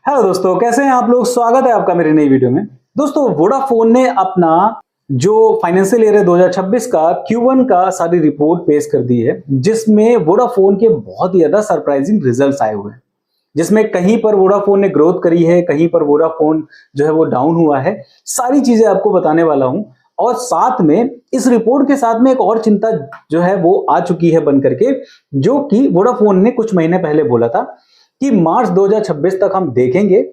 Hello दोस्तों, कैसे हैं आप लोग। स्वागत है आपका मेरी नई वीडियो में। दोस्तों, वोडाफोन ने अपना जो फाइनेंशियल ईयर है 2026 का Q1 का सारी रिपोर्ट पेश कर दी है, जिसमें वोडाफोन के बहुत ही ज्यादा सरप्राइजिंग रिजल्ट्स आए हुए हैं। जिसमें कहीं पर वोडाफोन ने ग्रोथ करी है, कहीं पर वोडाफोन जो है वो डाउन हुआ है। सारी चीजें आपको बताने वाला हूं। और साथ में इस रिपोर्ट के साथ में एक और चिंता जो है वो आ चुकी है बन करके, जो कि वोडाफोन ने कुछ महीने पहले बोला था कि मार्च 2026 तक हम देखेंगे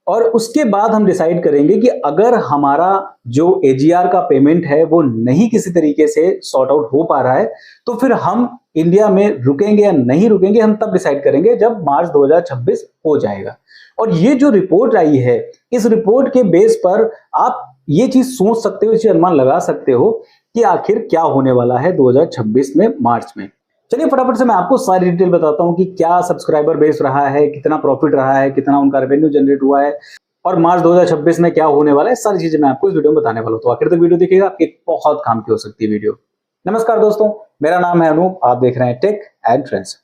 और उसके बाद हम डिसाइड करेंगे कि अगर हमारा जो एजीआर का पेमेंट है वो नहीं किसी तरीके से सॉर्ट आउट हो पा रहा है, तो फिर हम इंडिया में रुकेंगे या नहीं रुकेंगे, हम तब डिसाइड करेंगे जब मार्च 2026 हो जाएगा। और ये जो रिपोर्ट आई है, इस रिपोर्ट के बेस पर आप ये चीज सोच सकते हो, इसे अनुमान लगा सकते हो कि आखिर क्या होने वाला है 2026 में मार्च में। चलिए फटाफट से मैं आपको सारी डिटेल बताता हूं कि क्या सब्सक्राइबर बेस रहा है, कितना प्रॉफिट रहा है, कितना उनका रेवेन्यू जनरेट हुआ है और मार्च 2026 में क्या होने वाला है। सारी चीजें मैं आपको इस वीडियो में बताने वाला हूं, तो आखिर तक वीडियो देखिएगा, आपकी बहुत काम की हो सकती है वीडियो। नमस्कार दोस्तों, मेरा नाम है अनूप, आप देख रहे हैं टेक एंड ट्रेंड्स।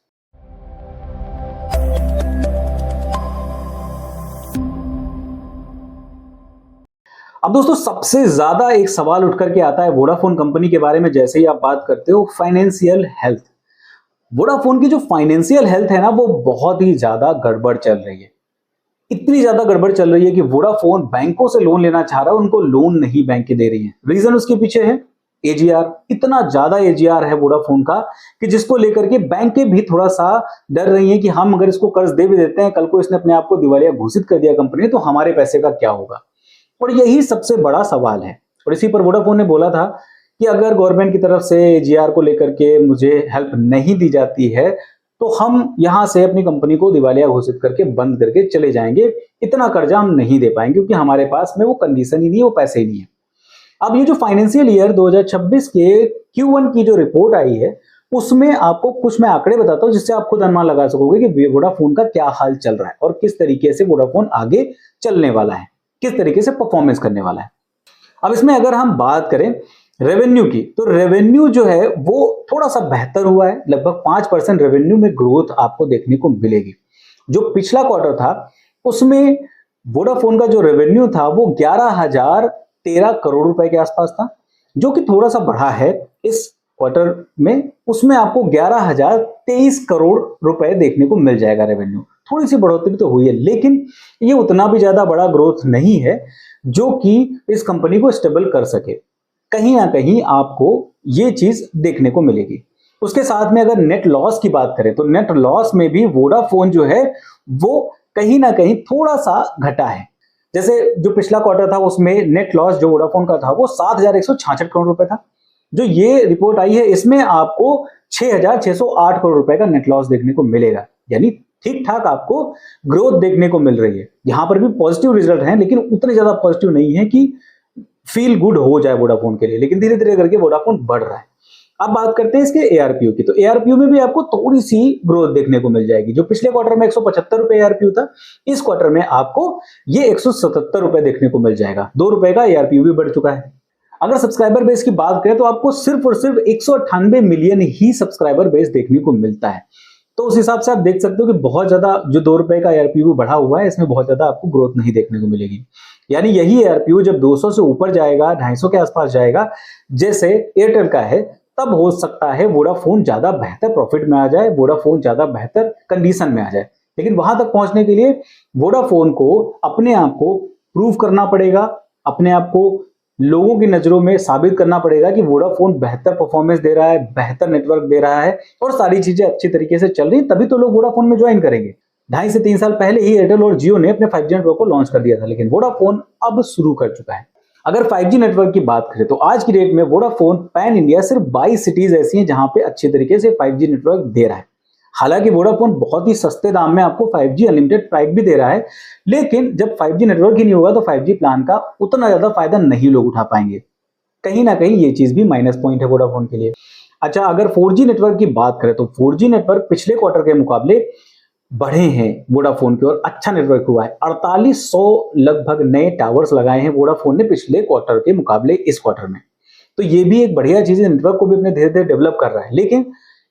अब दोस्तों, सबसे ज्यादा एक सवाल उठ करके आता है वोडाफोन कंपनी के बारे में जैसे ही आप बात करते हो, फाइनेंशियल हेल्थ। वोडाफोन की जो फाइनेंशियल हेल्थ है ना, वो बहुत ही ज्यादा गड़बड़ चल रही है। इतनी ज्यादा गड़बड़ चल रही है कि वोडाफोन बैंकों से लोन लेना चाह रहा है, उनको लोन नहीं बैंक के दे रही है। रीजन उसके पीछे है एजीआर। इतना ज्यादा एजीआर है वोडाफोन का कि जिसको लेकर के बैंकें भी थोड़ा सा डर रही हैं कि हम अगर इसको कर्ज दे भी देते हैं, कल को इसने अपने आप को दिवालिया घोषित कर दिया कंपनी, तो हमारे पैसे का क्या होगा। और यही सबसे बड़ा सवाल है। और इसी पर वोडाफोन ने बोला था कि अगर गवर्नमेंट की तरफ से एजीआर को लेकर के मुझे हेल्प नहीं दी जाती है, तो हम यहां से अपनी कंपनी को दिवालिया घोषित करके बंद करके चले जाएंगे। इतना कर्जा हम नहीं दे पाएंगे क्योंकि हमारे पास में वो कंडीशन ही नहीं है, वो पैसे ही नहीं है। अब ये जो फाइनेंशियल ईयर 2026 के Q1 की जो रिपोर्ट आई है, उसमें आपको कुछ मैं आंकड़े बताता हूं जिससे आप खुद अनुमान लगा सकोगे कि वोडाफोन का क्या हाल चल रहा है और किस तरीके से वोडाफोन आगे चलने वाला है, किस तरीके से परफॉर्मेंस करने वाला है। अब इसमें अगर हम बात करें रेवेन्यू की, तो रेवेन्यू जो है वो थोड़ा सा बेहतर हुआ है। लगभग 5% रेवेन्यू में ग्रोथ आपको देखने को मिलेगी। जो पिछला क्वार्टर था उसमें वोडाफोन का जो रेवेन्यू था वो 11,013 करोड़ रुपए के आसपास था, जो कि थोड़ा सा बढ़ा है इस क्वार्टर में। उसमें आपको 11,023 करोड़ रुपए देखने को मिल जाएगा रेवेन्यू। थोड़ी सी बढ़ोतरी तो हुई है, लेकिन ये उतना भी ज्यादा बड़ा ग्रोथ नहीं है जो कि इस कंपनी को स्टेबल कर सके। कहीं ना कहीं आपको ये चीज देखने को मिलेगी। उसके साथ में अगर नेट लॉस की बात करें, तो नेट लॉस में भी वोडाफोन जो है वो कहीं ना कहीं थोड़ा सा घटा है। जैसे जो पिछला क्वार्टर था उसमें नेट लॉस जो वोडाफोन का था वो 7,166 करोड़ रुपए था। जो ये रिपोर्ट आई है इसमें आपको 6,608 करोड़ रुपए का नेट लॉस देखने को मिलेगा। यानी ठीक ठाक आपको ग्रोथ देखने को मिल रही है। यहां पर भी पॉजिटिव रिजल्ट हैं, लेकिन उतने ज्यादा पॉजिटिव नहीं है कि फील गुड हो जाए वोडाफोन के लिए, लेकिन धीरे धीरे करके वोडाफोन बढ़ रहा है। अब बात करते हैं इसके एआरपीयू की, तो एआरपीयू में भी आपको थोड़ी सी ग्रोथ देखने को मिल जाएगी। जो पिछले क्वार्टर में 175 रुपए एआरपीयू था, इस क्वार्टर में आपको ये 177 रुपए देखने को मिल जाएगा। 2 रुपए का एआरपीयू भी बढ़ चुका है। अगर सब्सक्राइबर बेस की बात करें तो आपको सिर्फ और सिर्फ 198 मिलियन ही सब्सक्राइबर बेस देखने को मिलता है। तो उस हिसाब से आप देख सकते हो कि बहुत ज्यादा जो 2 रुपए का एआरपीयू बढ़ा हुआ है, इसमें बहुत ज्यादा आपको ग्रोथ नहीं देखने को मिलेगी। यानी यही एआरपीयू जब 200 से ऊपर जाएगा, 250 के आसपास जाएगा, जैसे एयरटेल का है, तब हो सकता है वोडाफोन ज्यादा बेहतर प्रॉफिट में आ जाए, वोडाफोन ज्यादा बेहतर कंडीशन में आ जाए। लेकिन वहां तक पहुंचने के लिए वोडाफोन को अपने आप को प्रूव करना पड़ेगा, अपने आप को लोगों की नजरों में साबित करना पड़ेगा कि वोडाफोन बेहतर परफॉर्मेंस दे रहा है, बेहतर नेटवर्क दे रहा है और सारी चीजें अच्छी तरीके से चल रही, तभी तो लोग वोडाफोन में ज्वाइन करेंगे। 2.5 से 3 साल पहले ही एयरटेल और जियो ने अपने 5G नेटवर्क को लॉन्च कर दिया था, लेकिन वोडाफोन अब शुरू कर चुका है। अगर 5G नेटवर्क की बात करें तो आज की डेट में वोडाफोन पैन इंडिया सिर्फ 22 सिटीज ऐसी हैं जहां पे अच्छे तरीके से 5G नेटवर्क दे रहा है। हालांकि वोडाफोन बहुत ही सस्ते दाम में आपको 5G अनलिमिटेड प्राइस भी दे रहा है, लेकिन जब 5G नेटवर्क ही नहीं होगा तो 5G प्लान का उतना ज्यादा फायदा नहीं लोग उठा पाएंगे। कहीं ना कहीं ये चीज भी माइनस पॉइंट है वोडाफोन के लिए। अच्छा, अगर 4G नेटवर्क की बात करें तो 4G नेटवर्क पिछले क्वार्टर के मुकाबले बढ़े हैं वोडाफोन की और अच्छा नेटवर्क हुआ है। 4800 लगभग नए टावर्स लगाए हैं वोडाफोन ने पिछले क्वार्टर के मुकाबले इस क्वार्टर में। तो ये भी एक बढ़िया चीज है, नेटवर्क को भी अपने धीरे धीरे डेवलप कर रहा है। लेकिन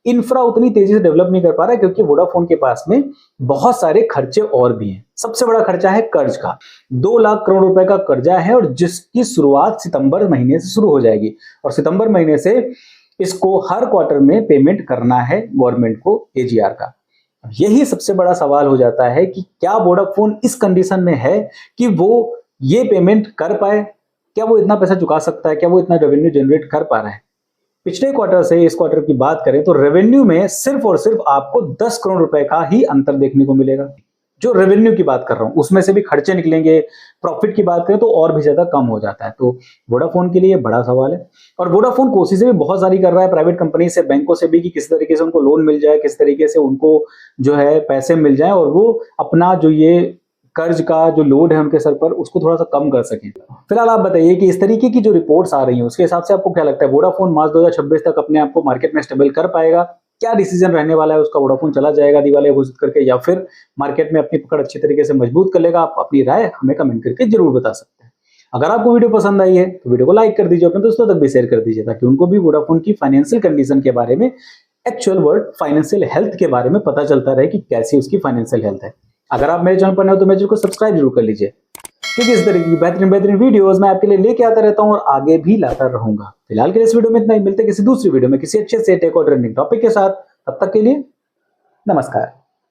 इंफ्रा उतनी तेजी से डेवलप नहीं कर पा रहा है क्योंकि वोडाफोन के पास में बहुत सारे खर्चे और भी हैं। सबसे बड़ा खर्चा है कर्ज का, 2 लाख करोड़ रुपए का कर्जा है और जिसकी शुरुआत सितंबर महीने से शुरू हो जाएगी और सितंबर महीने से इसको हर क्वार्टर में पेमेंट करना है गवर्नमेंट को एजीआर का। यही सबसे बड़ा सवाल हो जाता है कि क्या वोडाफोन इस कंडीशन में है कि वो ये पेमेंट कर पाए, क्या वो इतना पैसा चुका सकता है, क्या वो इतना रेवेन्यू जनरेट कर पा रहा है। पिछले क्वार्टर से इस क्वार्टर की बात करें तो रेवेन्यू में सिर्फ और सिर्फ आपको 10 करोड़ रुपए का ही अंतर देखने को मिलेगा। जो रेवेन्यू की बात कर रहा हूं उसमें से भी खर्चे निकलेंगे, प्रॉफिट की बात करें तो और भी ज्यादा कम हो जाता है। तो वोडाफोन के लिए बड़ा सवाल है और वोडाफोन कोशिशें भी बहुत सारी कर रहा है प्राइवेट कंपनी से, बैंकों से भी, कि किस तरीके से उनको लोन मिल जाए, किस तरीके से उनको जो है पैसे मिल जाए और वो अपना जो ये कर्ज का जो लोड है उनके सर पर उसको थोड़ा सा कम कर सकें। फिलहाल आप बताइए कि इस तरीके की जो रिपोर्ट्स आ रही हैं उसके हिसाब से आपको क्या लगता है, वोडाफोन मार्च 2026 तक अपने आप को मार्केट में स्टेबल कर पाएगा? क्या डिसीजन रहने वाला है उसका? वोडाफोन चला जाएगा दिवालिया घोषित करके या फिर मार्केट में अपनी पकड़ अच्छी तरीके से मजबूत कर लेगा? आप अपनी राय हमें कमेंट करके जरूर बता सकते हैं। अगर आपको वीडियो पसंद आई है तो वीडियो को लाइक कर दीजिए, अपने दोस्तों तक भी शेयर कर दीजिए ताकि उनको भी वोडाफोन की फाइनेंशियल कंडीशन के बारे में, एक्चुअल वर्ड फाइनेंशियल हेल्थ के बारे में पता चलता रहे कि कैसी उसकी फाइनेंशियल हेल्थ है। अगर आप मेरे चैनल पर नए हो तो मेरे चैनल को सब्सक्राइब जरूर कर लीजिए क्योंकि इस तरह की बेहतरीन वीडियोस मैं आपके लिए लेके आता रहता हूं और आगे भी लाता रहूंगा। फिलहाल के लिए इस वीडियो में इतना ही, मिलते हैं किसी दूसरी वीडियो में किसी अच्छे से टेक और ट्रेंडिंग टॉपिक के साथ। तब तक के लिए नमस्कार।